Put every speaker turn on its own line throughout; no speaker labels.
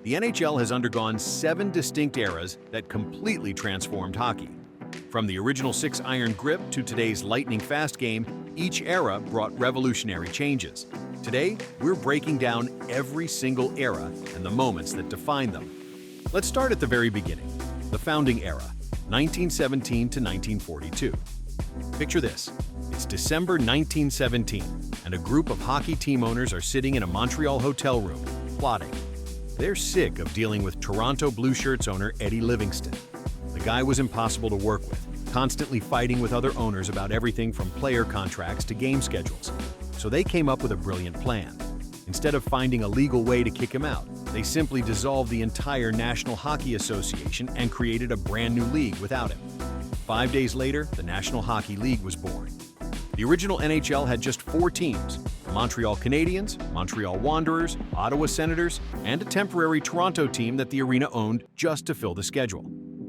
The NHL has undergone 7 distinct eras that completely transformed hockey. From the original 6-iron grip to today's lightning-fast game, each era brought revolutionary changes. Today, we're breaking down every single era and the moments that define them. Let's start at the very beginning, the founding era, 1917 to 1942. Picture this. It's December 1917, and a group of hockey team owners are sitting in a Montreal hotel room, plotting. They're sick of dealing with Toronto Blue Shirts owner Eddie Livingston. The guy was impossible to work with, constantly fighting with other owners about everything from player contracts to game schedules. So they came up with a brilliant plan. Instead of finding a legal way to kick him out, they simply dissolved the entire National Hockey Association and created a brand new league without him. 5 days later, the National Hockey League was born. The original NHL had just 4 teams: the Montreal Canadiens, Montreal Wanderers, Ottawa Senators, and a temporary Toronto team that the arena owned just to fill the schedule.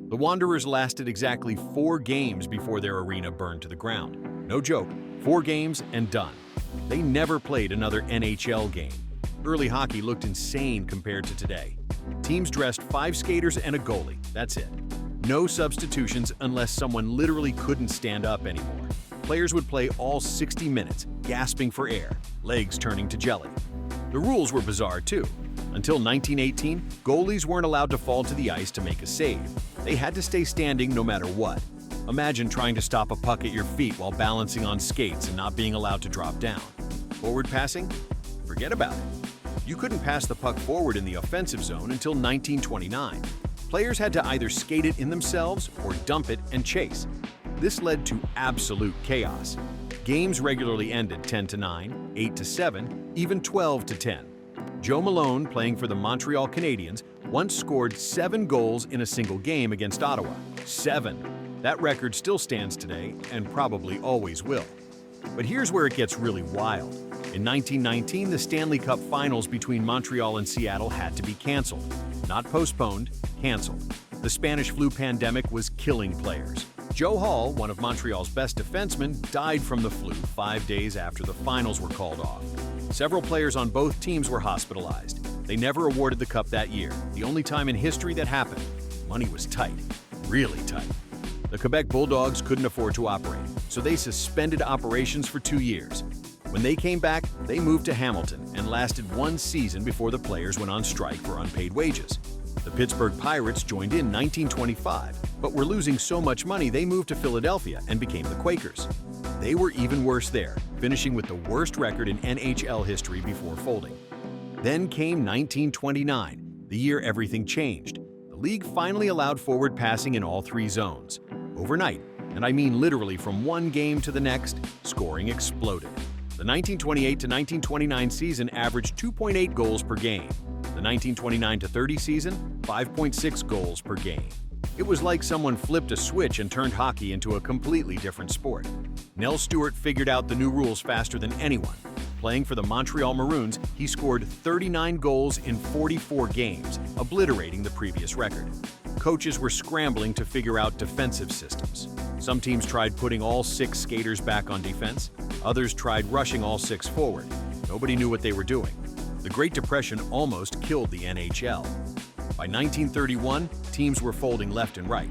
The Wanderers lasted exactly 4 games before their arena burned to the ground. No joke, 4 games and done. They never played another NHL game. Early hockey looked insane compared to today. Teams dressed 5 skaters and a goalie, that's it. No substitutions unless someone literally couldn't stand up anymore. Players would play all 60 minutes, gasping for air, legs turning to jelly. The rules were bizarre too. Until 1918, goalies weren't allowed to fall to the ice to make a save. They had to stay standing no matter what. Imagine trying to stop a puck at your feet while balancing on skates and not being allowed to drop down. Forward passing? Forget about it. You couldn't pass the puck forward in the offensive zone until 1929. Players had to either skate it in themselves or dump it and chase. This led to absolute chaos. Games regularly ended 10-9, 8-7, even 12-10. Joe Malone, playing for the Montreal Canadiens, once scored 7 goals in a single game against Ottawa. 7! That record still stands today and probably always will. But here's where it gets really wild. In 1919, the Stanley Cup Finals between Montreal and Seattle had to be canceled. Not postponed, canceled. The Spanish flu pandemic was killing players. Joe Hall, one of Montreal's best defensemen, died from the flu 5 days after the finals were called off. Several players on both teams were hospitalized. They never awarded the cup that year, the only time in history that happened. Money was tight, really tight. The Quebec Bulldogs couldn't afford to operate, so they suspended operations for 2 years. When they came back, they moved to Hamilton and lasted 1 season before the players went on strike for unpaid wages. The Pittsburgh Pirates joined in 1925, but were losing so much money they moved to Philadelphia and became the Quakers. They were even worse there, finishing with the worst record in NHL history before folding. Then came 1929, the year everything changed. The league finally allowed forward passing in all 3 zones. Overnight, and I mean literally from one game to the next, scoring exploded. The 1928 to 1929 season averaged 2.8 goals per game. The 1929 to 30 season, 5.6 goals per game. It was like someone flipped a switch and turned hockey into a completely different sport. Nell Stewart figured out the new rules faster than anyone. Playing for the Montreal Maroons, he scored 39 goals in 44 games, obliterating the previous record. Coaches were scrambling to figure out defensive systems. Some teams tried putting all 6 skaters back on defense. Others tried rushing all 6 forward. Nobody knew what they were doing. The Great Depression almost killed the NHL. By 1931, teams were folding left and right.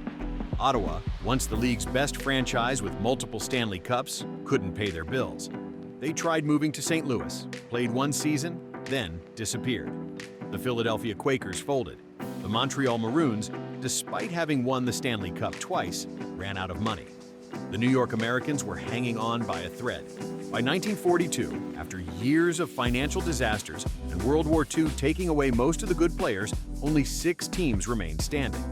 Ottawa, once the league's best franchise with multiple Stanley Cups, couldn't pay their bills. They tried moving to St. Louis, played 1 season, then disappeared. The Philadelphia Quakers folded. The Montreal Maroons, despite having won the Stanley Cup twice, ran out of money. The New York Americans were hanging on by a thread. By 1942, after years of financial disasters and World War II taking away most of the good players, only 6 teams remained standing.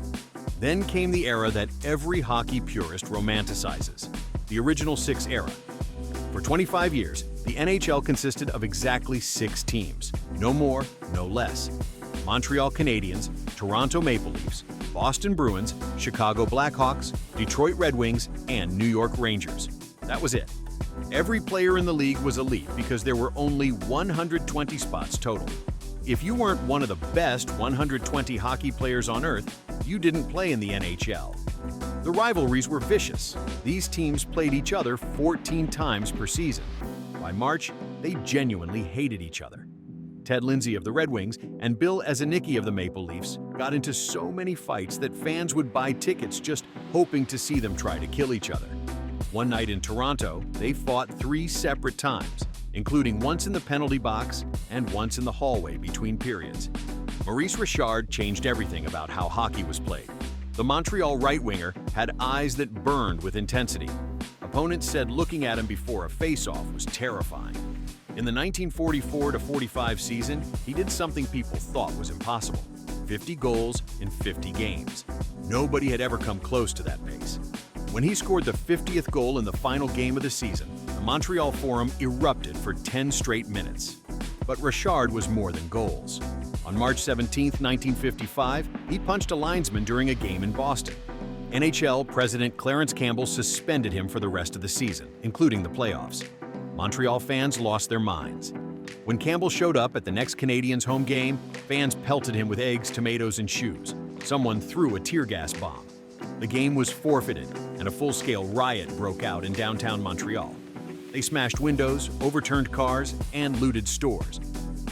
Then came the era that every hockey purist romanticizes, the original 6 era. For 25 years, the NHL consisted of exactly 6 teams, no more, no less. Montreal Canadiens, Toronto Maple Leafs, Boston Bruins, Chicago Blackhawks, Detroit Red Wings, and New York Rangers. That was it. Every player in the league was elite because there were only 120 spots total. If you weren't one of the best 120 hockey players on earth, you didn't play in the NHL. The rivalries were vicious. These teams played each other 14 times per season. By March, they genuinely hated each other. Ted Lindsay of the Red Wings and Bill Ezenicki of the Maple Leafs got into so many fights that fans would buy tickets just hoping to see them try to kill each other. One night in Toronto, they fought 3 separate times, including once in the penalty box and once in the hallway between periods. Maurice Richard changed everything about how hockey was played. The Montreal right-winger had eyes that burned with intensity. Opponents said looking at him before a face-off was terrifying. In the 1944-45 season, he did something people thought was impossible: 50 goals in 50 games. Nobody had ever come close to that pace. When he scored the 50th goal in the final game of the season, the Montreal Forum erupted for 10 straight minutes. But Richard was more than goals. On March 17, 1955, he punched a linesman during a game in Boston. NHL President Clarence Campbell suspended him for the rest of the season, including the playoffs. Montreal fans lost their minds. When Campbell showed up at the next Canadiens home game, fans pelted him with eggs, tomatoes, and shoes. Someone threw a tear gas bomb. The game was forfeited, and a full-scale riot broke out in downtown Montreal. They smashed windows, overturned cars, and looted stores.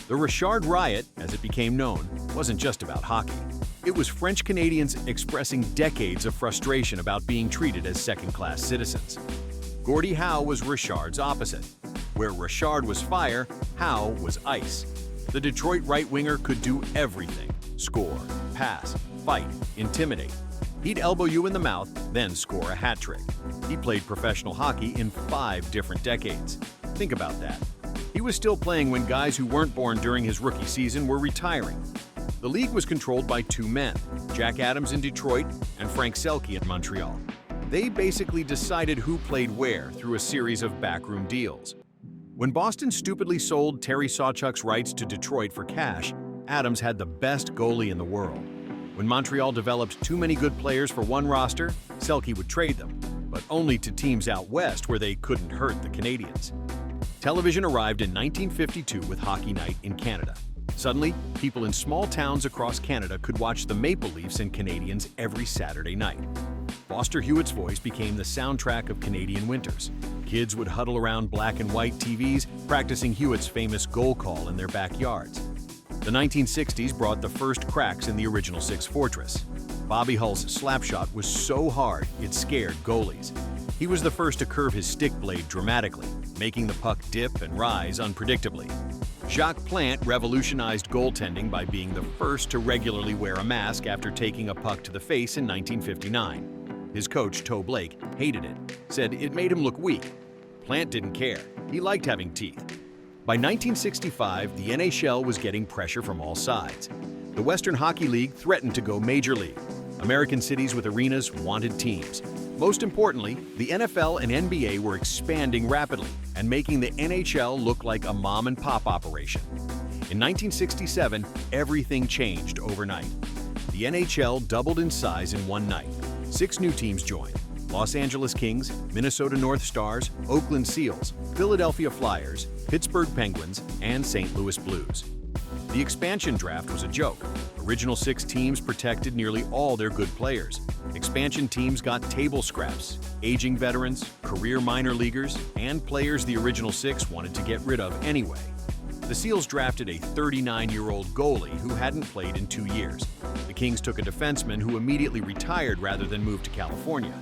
The Richard Riot, as it became known, wasn't just about hockey. It was French Canadians expressing decades of frustration about being treated as second-class citizens. Gordie Howe was Richard's opposite. Where Richard was fire, Howe was ice. The Detroit right-winger could do everything: score, pass, fight, intimidate. He'd elbow you in the mouth, then score a hat trick. He played professional hockey in 5 different decades. Think about that. He was still playing when guys who weren't born during his rookie season were retiring. The league was controlled by 2 men, Jack Adams in Detroit and Frank Selke in Montreal. They basically decided who played where through a series of backroom deals. When Boston stupidly sold Terry Sawchuk's rights to Detroit for cash, Adams had the best goalie in the world. When Montreal developed too many good players for one roster, Selke would trade them, but only to teams out west where they couldn't hurt the Canadiens. Television arrived in 1952 with Hockey Night in Canada. Suddenly, people in small towns across Canada could watch the Maple Leafs and Canadiens every Saturday night. Foster Hewitt's voice became the soundtrack of Canadian winters. Kids would huddle around black and white TVs, practicing Hewitt's famous goal call in their backyards. The 1960s brought the first cracks in the original 6 fortress. Bobby Hull's slapshot was so hard it scared goalies. He was the first to curve his stick blade dramatically, making the puck dip and rise unpredictably. Jacques Plante revolutionized goaltending by being the first to regularly wear a mask after taking a puck to the face in 1959. His coach, Toe Blake, hated it, said it made him look weak. Plante didn't care. He liked having teeth. By 1965, the NHL was getting pressure from all sides. The Western Hockey League threatened to go Major League. American cities with arenas wanted teams. Most importantly, the NFL and NBA were expanding rapidly and making the NHL look like a mom-and-pop operation. In 1967, everything changed overnight. The NHL doubled in size in one night. 6 new teams joined: Los Angeles Kings, Minnesota North Stars, Oakland Seals, Philadelphia Flyers, Pittsburgh Penguins, and St. Louis Blues. The expansion draft was a joke. Original 6 teams protected nearly all their good players. Expansion teams got table scraps, aging veterans, career minor leaguers, and players the original 6 wanted to get rid of anyway. The Seals drafted a 39-year-old goalie who hadn't played in 2 years. The Kings took a defenseman who immediately retired rather than move to California.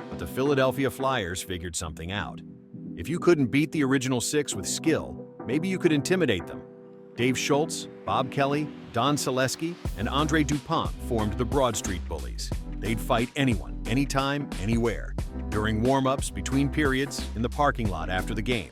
But the Philadelphia Flyers figured something out. If you couldn't beat the original 6 with skill, maybe you could intimidate them. Dave Schultz, Bob Kelly, Don Selesky, and Andre Dupont formed the Broad Street Bullies. They'd fight anyone, anytime, anywhere. During warm-ups, between periods, in the parking lot after the game.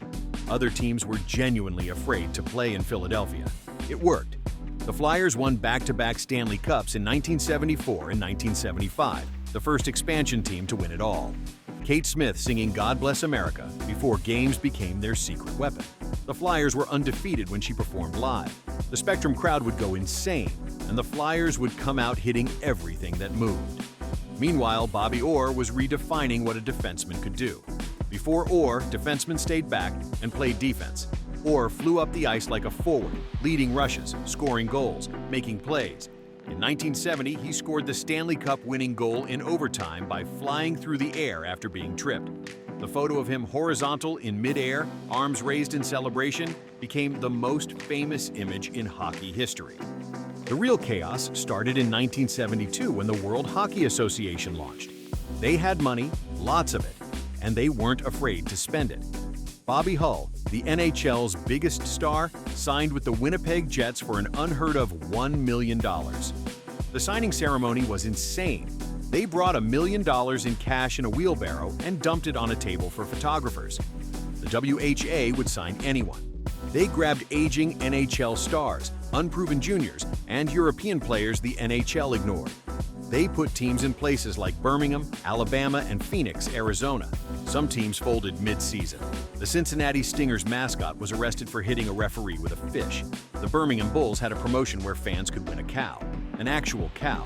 Other teams were genuinely afraid to play in Philadelphia. It worked. The Flyers won back-to-back Stanley Cups in 1974 and 1975, the first expansion team to win it all. Kate Smith singing God Bless America before games became their secret weapon. The Flyers were undefeated when she performed live. The Spectrum crowd would go insane, and the Flyers would come out hitting everything that moved. Meanwhile, Bobby Orr was redefining what a defenseman could do. Before Orr, defensemen stayed back and played defense. Orr flew up the ice like a forward, leading rushes, scoring goals, making plays. In 1970, he scored the Stanley Cup winning goal in overtime by flying through the air after being tripped. The photo of him horizontal in midair, arms raised in celebration, became the most famous image in hockey history. The real chaos started in 1972 when the World Hockey Association launched. They had money, lots of it, and they weren't afraid to spend it. Bobby Hull, the NHL's biggest star, signed with the Winnipeg Jets for an unheard-of $1 million. The signing ceremony was insane. They brought $1 million in cash in a wheelbarrow and dumped it on a table for photographers. The WHA would sign anyone. They grabbed aging NHL stars, unproven juniors, and European players the NHL ignored. They put teams in places like Birmingham, Alabama, and Phoenix, Arizona. Some teams folded mid-season. The Cincinnati Stingers mascot was arrested for hitting a referee with a fish. The Birmingham Bulls had a promotion where fans could win a cow, an actual cow.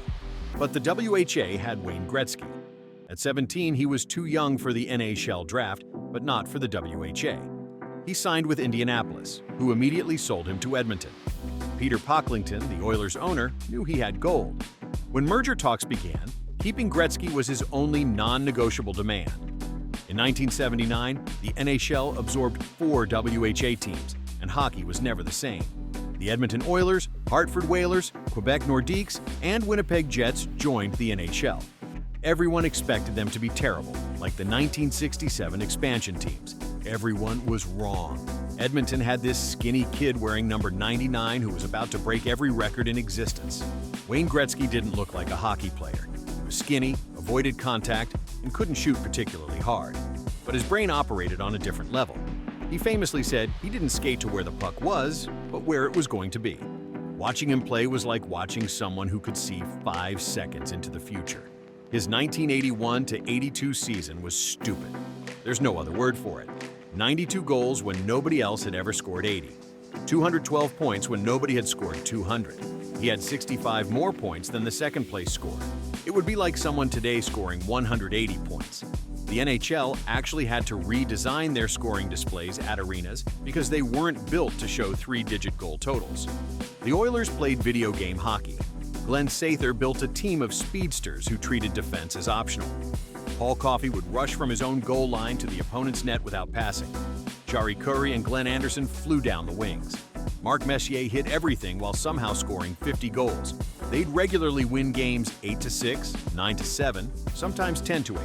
But the WHA had Wayne Gretzky. At 17, he was too young for the NHL draft, but not for the WHA. He signed with Indianapolis, who immediately sold him to Edmonton. Peter Pocklington, the Oilers' owner, knew he had gold. When merger talks began, keeping Gretzky was his only non-negotiable demand. In 1979, the NHL absorbed 4 WHA teams, and hockey was never the same. The Edmonton Oilers, Hartford Whalers, Quebec Nordiques, and Winnipeg Jets joined the NHL. Everyone expected them to be terrible, like the 1967 expansion teams. Everyone was wrong. Edmonton had this skinny kid wearing number 99 who was about to break every record in existence. Wayne Gretzky didn't look like a hockey player. He was skinny, avoided contact, and couldn't shoot particularly hard. But his brain operated on a different level. He famously said he didn't skate to where the puck was, but where it was going to be. Watching him play was like watching someone who could see 5 seconds into the future. His 1981-82 season was stupid. There's no other word for it. 92 goals when nobody else had ever scored 80. 212 points when nobody had scored 200. He had 65 more points than the second-place scorer. It would be like someone today scoring 180 points. The NHL actually had to redesign their scoring displays at arenas because they weren't built to show 3-digit goal totals. The Oilers played video game hockey. Glenn Sather built a team of speedsters who treated defense as optional. Paul Coffey would rush from his own goal line to the opponent's net without passing. Jari Kurri and Glenn Anderson flew down the wings. Mark Messier hit everything while somehow scoring 50 goals. They'd regularly win games 8-6, 9-7, sometimes 10-8.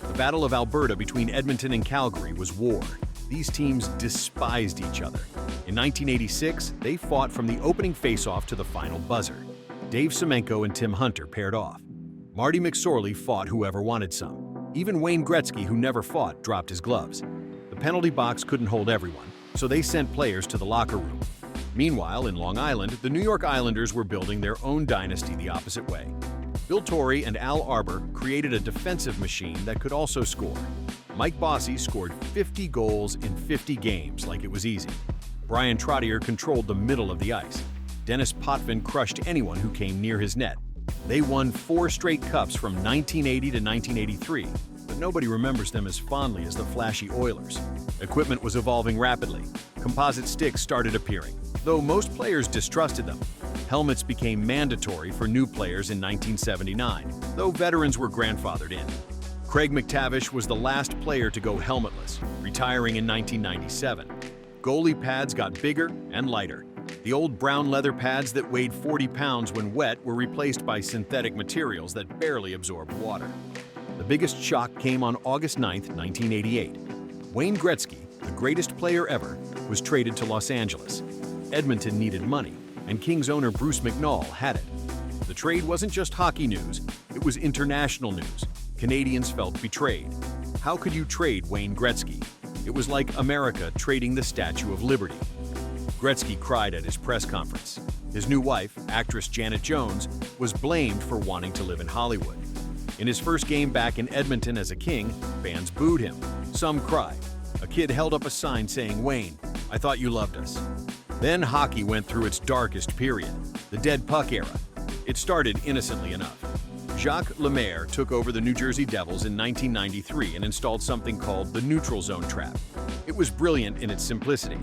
The Battle of Alberta between Edmonton and Calgary was war. These teams despised each other. In 1986, they fought from the opening faceoff to the final buzzer. Dave Semenko and Tim Hunter paired off. Marty McSorley fought whoever wanted some. Even Wayne Gretzky, who never fought, dropped his gloves. The penalty box couldn't hold everyone, so they sent players to the locker room. Meanwhile, in Long Island, the New York Islanders were building their own dynasty the opposite way. Bill Torrey and Al Arbour created a defensive machine that could also score. Mike Bossy scored 50 goals in 50 games like it was easy. Brian Trottier controlled the middle of the ice. Dennis Potvin crushed anyone who came near his net. They won 4 straight cups from 1980 to 1983, but nobody remembers them as fondly as the flashy Oilers. Equipment was evolving rapidly. Composite sticks started appearing, though most players distrusted them. Helmets became mandatory for new players in 1979, though veterans were grandfathered in. Craig McTavish was the last player to go helmetless, retiring in 1997. Goalie pads got bigger and lighter. The old brown leather pads that weighed 40 pounds when wet were replaced by synthetic materials that barely absorbed water. The biggest shock came on August 9, 1988. Wayne Gretzky, the greatest player ever, was traded to Los Angeles. Edmonton needed money, and Kings owner Bruce McNall had it. The trade wasn't just hockey news, it was international news. Canadians felt betrayed. How could you trade Wayne Gretzky? It was like America trading the Statue of Liberty. Gretzky cried at his press conference. His new wife, actress Janet Jones, was blamed for wanting to live in Hollywood. In his first game back in Edmonton as a King, fans booed him. Some cried. A kid held up a sign saying, "Wayne, I thought you loved us." Then hockey went through its darkest period, the dead puck era. It started innocently enough. Jacques Lemaire took over the New Jersey Devils in 1993 and installed something called the neutral zone trap. It was brilliant in its simplicity.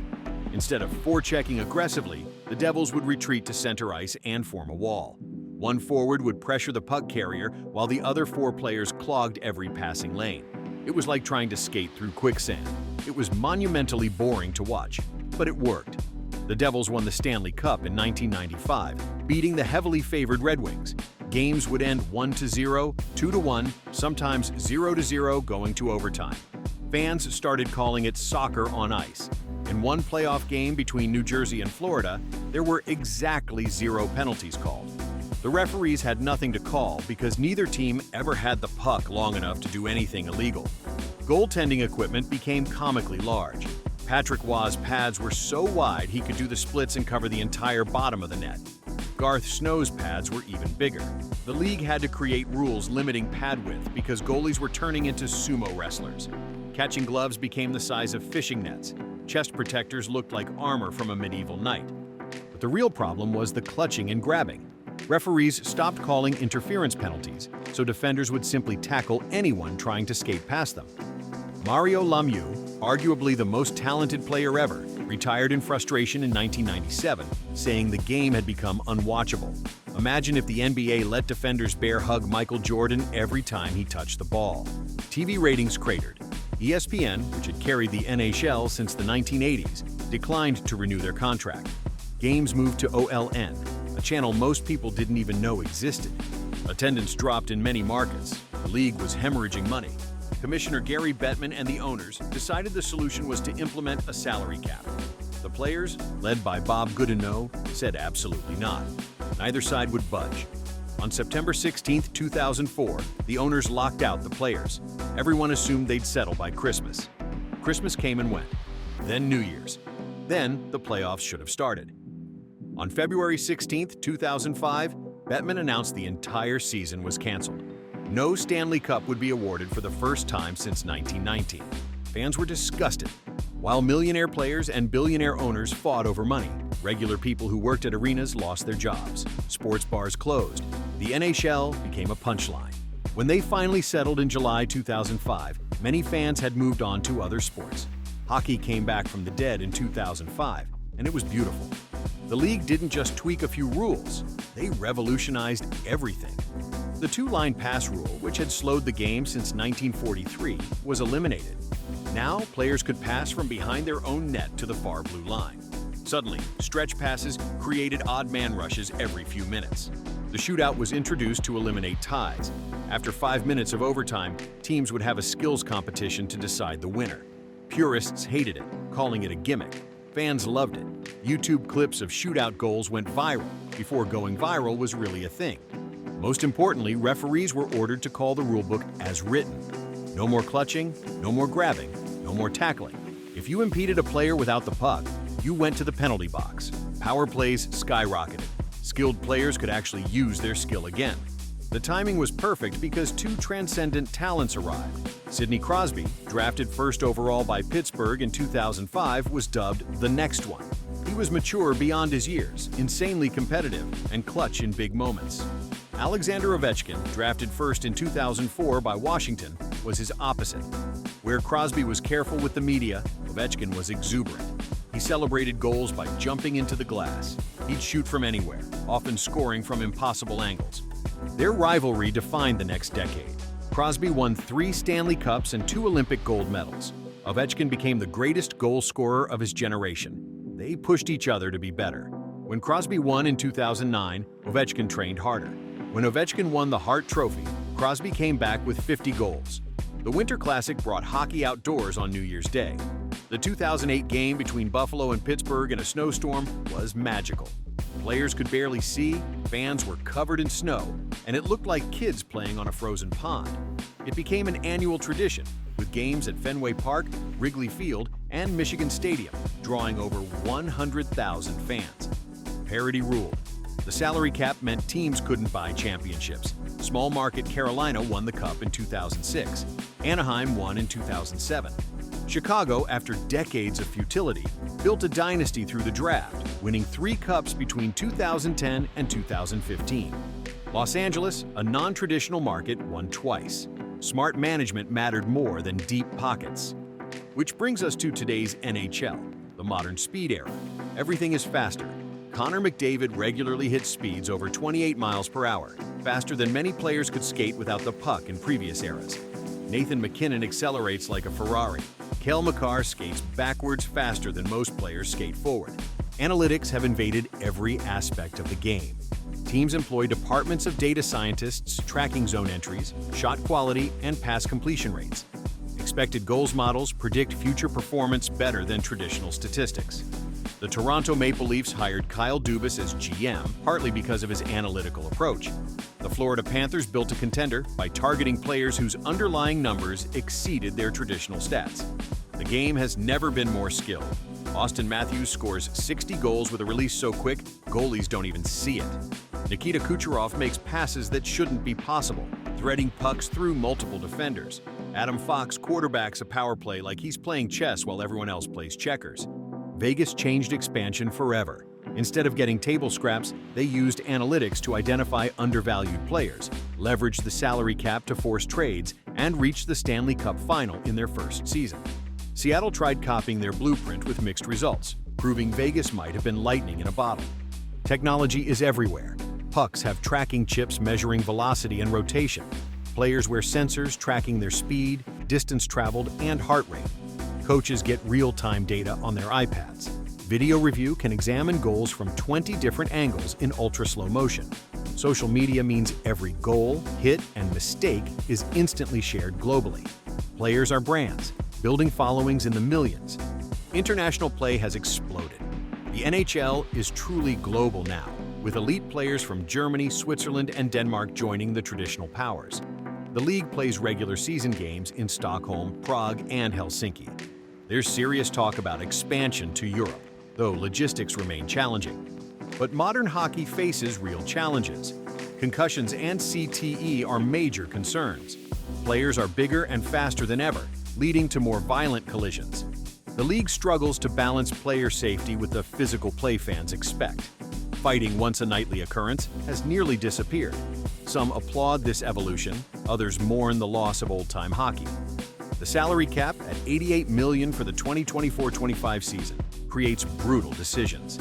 Instead of forechecking aggressively, the Devils would retreat to center ice and form a wall. One forward would pressure the puck carrier while the other 4 players clogged every passing lane. It was like trying to skate through quicksand. It was monumentally boring to watch, but it worked. The Devils won the Stanley Cup in 1995, beating the heavily favored Red Wings. Games would end 1-0, 2-1, sometimes 0-0 going to overtime. Fans started calling it soccer on ice. In one playoff game between New Jersey and Florida, there were exactly 0 penalties called. The referees had nothing to call because neither team ever had the puck long enough to do anything illegal. Goaltending equipment became comically large. Patrick Waugh's pads were so wide he could do the splits and cover the entire bottom of the net. Garth Snow's pads were even bigger. The league had to create rules limiting pad width because goalies were turning into sumo wrestlers. Catching gloves became the size of fishing nets. Chest protectors looked like armor from a medieval knight. But the real problem was the clutching and grabbing. Referees stopped calling interference penalties, so defenders would simply tackle anyone trying to skate past them. Mario Lemieux, arguably the most talented player ever, retired in frustration in 1997, saying the game had become unwatchable. Imagine if the NBA let defenders bear hug Michael Jordan every time he touched the ball. TV ratings cratered. ESPN, which had carried the NHL since the 1980s, declined to renew their contract. Games moved to OLN, a channel most people didn't even know existed. Attendance dropped in many markets. The league was hemorrhaging money. Commissioner Gary Bettman and the owners decided the solution was to implement a salary cap. The players, led by Bob Goodenow, said absolutely not. Neither side would budge. On September 16, 2004, the owners locked out the players. Everyone assumed they'd settle by Christmas. Christmas came and went. Then New Year's. Then the playoffs should have started. On February 16, 2005, Bettman announced the entire season was canceled. No Stanley Cup would be awarded for the first time since 1919. Fans were disgusted. While millionaire players and billionaire owners fought over money, regular people who worked at arenas lost their jobs. Sports bars closed. The NHL became a punchline. When they finally settled in July 2005, many fans had moved on to other sports. Hockey came back from the dead in 2005, and it was beautiful. The league didn't just tweak a few rules, they revolutionized everything. The two-line pass rule, which had slowed the game since 1943, was eliminated. Now, players could pass from behind their own net to the far blue line. Suddenly, stretch passes created odd man rushes every few minutes. The shootout was introduced to eliminate ties. After 5 minutes of overtime, teams would have a skills competition to decide the winner. Purists hated it, calling it a gimmick. Fans loved it. YouTube clips of shootout goals went viral before going viral was really a thing. Most importantly, referees were ordered to call the rulebook as written. No more clutching, no more grabbing, no more tackling. If you impeded a player without the puck, you went to the penalty box. Power plays skyrocketed. Skilled players could actually use their skill again. The timing was perfect because two transcendent talents arrived. Sidney Crosby, drafted first overall by Pittsburgh in 2005, was dubbed the next one. He was mature beyond his years, insanely competitive, and clutch in big moments. Alexander Ovechkin, drafted first in 2004 by Washington, was his opposite. Where Crosby was careful with the media, Ovechkin was exuberant. He celebrated goals by jumping into the glass. He'd shoot from anywhere, often scoring from impossible angles. Their rivalry defined the next decade. Crosby won 3 Stanley Cups and 2 Olympic gold medals. Ovechkin became the greatest goal scorer of his generation. They pushed each other to be better. When Crosby won in 2009, Ovechkin trained harder. When Ovechkin won the Hart Trophy, Crosby came back with 50 goals. The Winter Classic brought hockey outdoors on New Year's Day. The 2008 game between Buffalo and Pittsburgh in a snowstorm was magical. Players could barely see, fans were covered in snow, and it looked like kids playing on a frozen pond. It became an annual tradition, with games at Fenway Park, Wrigley Field, and Michigan Stadium, drawing over 100,000 fans. Parity ruled. The salary cap meant teams couldn't buy championships. Small market Carolina won the cup in 2006. Anaheim won in 2007. Chicago, after decades of futility, built a dynasty through the draft, winning 3 cups between 2010 and 2015. Los Angeles, a non-traditional market, won twice. Smart management mattered more than deep pockets. Which brings us to today's NHL, the modern speed era. Everything is faster. Connor McDavid regularly hits speeds over 28 miles per hour, faster than many players could skate without the puck in previous eras. Nathan MacKinnon accelerates like a Ferrari. Cale Makar skates backwards faster than most players skate forward. Analytics have invaded every aspect of the game. Teams employ departments of data scientists tracking zone entries, shot quality, and pass completion rates. Expected goals models predict future performance better than traditional statistics. The Toronto Maple Leafs hired Kyle Dubas as GM, partly because of his analytical approach. The Florida Panthers built a contender by targeting players whose underlying numbers exceeded their traditional stats. The game has never been more skilled. Austin Matthews scores 60 goals with a release so quick, goalies don't even see it. Nikita Kucherov makes passes that shouldn't be possible, threading pucks through multiple defenders. Adam Fox quarterbacks a power play like he's playing chess while everyone else plays checkers. Vegas changed expansion forever. Instead of getting table scraps, they used analytics to identify undervalued players, leveraged the salary cap to force trades, and reached the Stanley Cup final in their first season. Seattle tried copying their blueprint with mixed results, proving Vegas might have been lightning in a bottle. Technology is everywhere. Pucks have tracking chips measuring velocity and rotation. Players wear sensors tracking their speed, distance traveled, and heart rate. Coaches get real-time data on their iPads. Video review can examine goals from 20 different angles in ultra-slow motion. Social media means every goal, hit, and mistake is instantly shared globally. Players are brands, building followings in the millions. International play has exploded. The NHL is truly global now, with elite players from Germany, Switzerland, and Denmark joining the traditional powers. The league plays regular season games in Stockholm, Prague, and Helsinki. There's serious talk about expansion to Europe, though logistics remain challenging. But modern hockey faces real challenges. Concussions and CTE are major concerns. Players are bigger and faster than ever, leading to more violent collisions. The league struggles to balance player safety with the physical play fans expect. Fighting, once a nightly occurrence, has nearly disappeared. Some applaud this evolution, others mourn the loss of old-time hockey. The salary cap at $88 million for the 2024-25 season creates brutal decisions.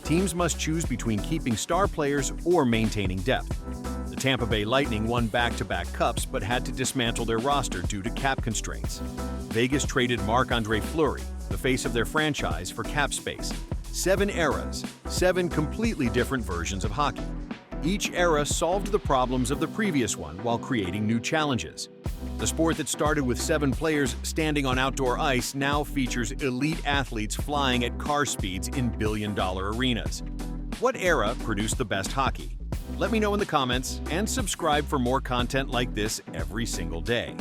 Teams must choose between keeping star players or maintaining depth. The Tampa Bay Lightning won back-to-back cups but had to dismantle their roster due to cap constraints. Vegas traded Marc-Andre Fleury, the face of their franchise, for cap space. 7 eras, 7 completely different versions of hockey. Each era solved the problems of the previous one while creating new challenges. The sport that started with 7 players standing on outdoor ice now features elite athletes flying at car speeds in billion-dollar arenas. What era produced the best hockey? Let me know in the comments and subscribe for more content like this every single day.